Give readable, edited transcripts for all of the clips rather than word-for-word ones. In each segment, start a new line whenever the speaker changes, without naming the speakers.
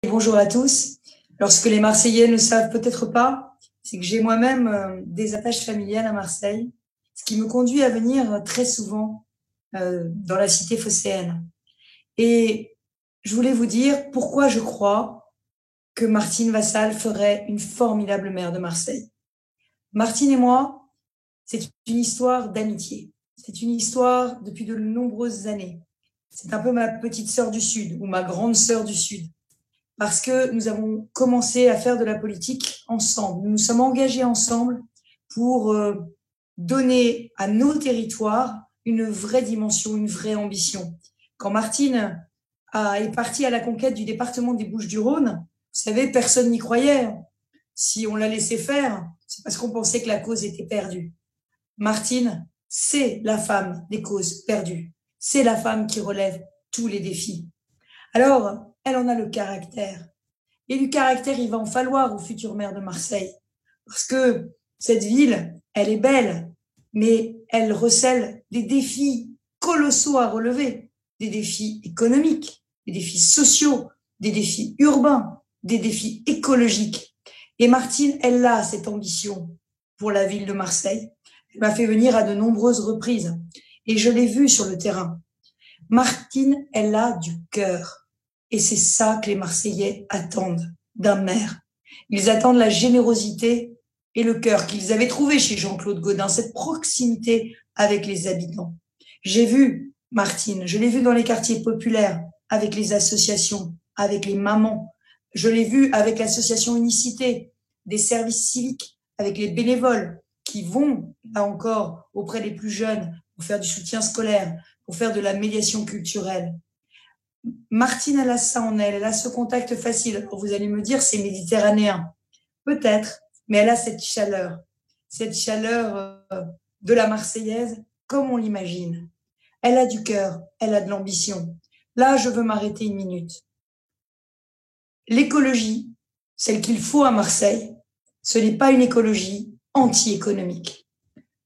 bonjour à tous. Alors, ce que les Marseillais ne savent peut-être pas, c'est que j'ai moi-même des attaches familiales à Marseille, ce qui me conduit à venir très souvent dans la cité phocéenne. Et je voulais vous dire pourquoi je crois que Martine Vassal ferait une formidable maire de Marseille. Martine et moi, c'est une histoire d'amitié. C'est une histoire depuis de nombreuses années. C'est un peu ma petite sœur du Sud ou ma grande sœur du Sud. Parce que nous avons commencé à faire de la politique ensemble. Nous nous sommes engagés ensemble pour donner à nos territoires une vraie dimension, une vraie ambition. Quand Martine est partie à la conquête du département des Bouches-du-Rhône, vous savez, personne n'y croyait. Si on l'a laissé faire, c'est parce qu'on pensait que la cause était perdue. Martine, c'est la femme des causes perdues. C'est la femme qui relève tous les défis. Alors, elle en a le caractère. Et du caractère, il va en falloir au futur maire de Marseille. Parce que cette ville, elle est belle, mais elle recèle des défis colossaux à relever. Des défis économiques, des défis sociaux, des défis urbains, des défis écologiques. Et Martine, elle a cette ambition pour la ville de Marseille. Elle m'a fait venir à de nombreuses reprises. Et je l'ai vue sur le terrain. Martine, elle a du cœur. Et c'est ça que les Marseillais attendent d'un maire. Ils attendent la générosité et le cœur qu'ils avaient trouvé chez Jean-Claude Gaudin, cette proximité avec les habitants. J'ai vu Martine, je l'ai vue dans les quartiers populaires, avec les associations, avec les mamans. Je l'ai vue avec l'association Unicité, des services civiques, avec les bénévoles qui vont, là encore, auprès des plus jeunes pour faire du soutien scolaire, pour faire de la médiation culturelle. Martine, elle a ça en elle, elle a ce contact facile. Alors vous allez me dire, c'est méditerranéen. Peut-être, mais elle a cette chaleur de la Marseillaise, comme on l'imagine. Elle a du cœur, elle a de l'ambition. Là, je veux m'arrêter une minute. L'écologie, celle qu'il faut à Marseille, ce n'est pas une écologie anti-économique.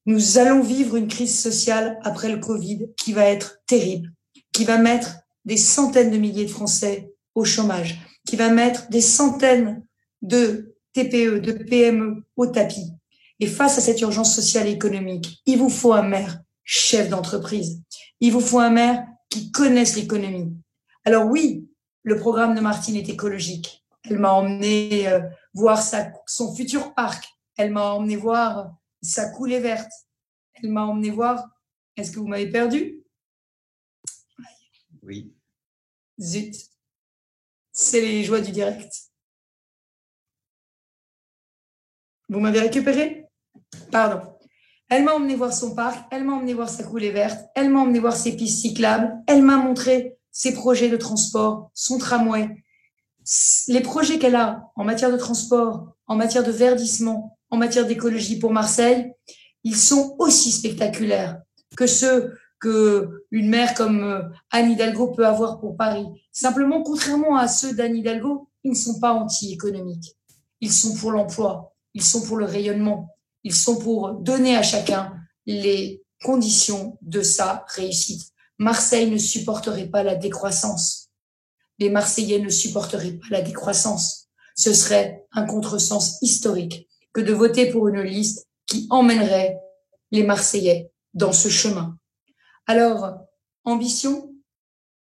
Nous allons vivre une crise sociale après le Covid qui va être terrible, qui va mettre des centaines de milliers de Français au chômage, qui va mettre des centaines de TPE, de PME au tapis. Et face à cette urgence sociale et économique, il vous faut un maire chef d'entreprise. Il vous faut un maire qui connaisse l'économie. Alors oui, le programme de Martine est écologique. Elle m'a emmené voir son futur parc. Elle m'a emmené voir sa coulée verte. Elle m'a emmené voir. Est-ce que vous m'avez perdu?
Oui.
Zut. C'est les joies du direct. Vous m'avez récupéré? Pardon. Elle m'a emmené voir son parc, elle m'a emmené voir sa coulée verte, elle m'a emmené voir ses pistes cyclables, elle m'a montré ses projets de transport, son tramway. Les projets qu'elle a en matière de transport, en matière de verdissement, en matière d'écologie pour Marseille, ils sont aussi spectaculaires que ceux qu'une maire comme Anne Hidalgo peut avoir pour Paris. Simplement, contrairement à ceux d'Anne Hidalgo, ils ne sont pas anti-économiques. Ils sont pour l'emploi, ils sont pour le rayonnement, ils sont pour donner à chacun les conditions de sa réussite. Marseille ne supporterait pas la décroissance. Les Marseillais ne supporteraient pas la décroissance. Ce serait un contresens historique que de voter pour une liste qui emmènerait les Marseillais dans ce chemin. Alors, ambition,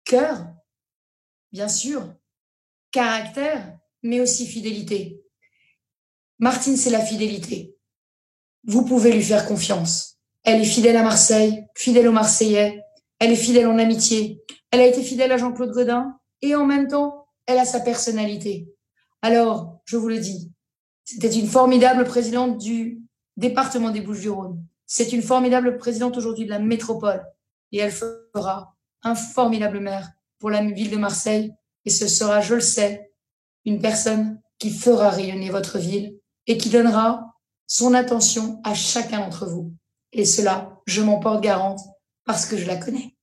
cœur, bien sûr, caractère, mais aussi fidélité. Martine, c'est la fidélité. Vous pouvez lui faire confiance. Elle est fidèle à Marseille, fidèle aux Marseillais, elle est fidèle en amitié, elle a été fidèle à Jean-Claude Gaudin et en même temps, elle a sa personnalité. Alors, je vous le dis, c'était une formidable présidente du département des Bouches-du-Rhône. C'est une formidable présidente aujourd'hui de la métropole et elle fera un formidable maire pour la ville de Marseille et ce sera, je le sais, une personne qui fera rayonner votre ville et qui donnera son attention à chacun d'entre vous. Et cela, je m'en porte garante parce que je la connais.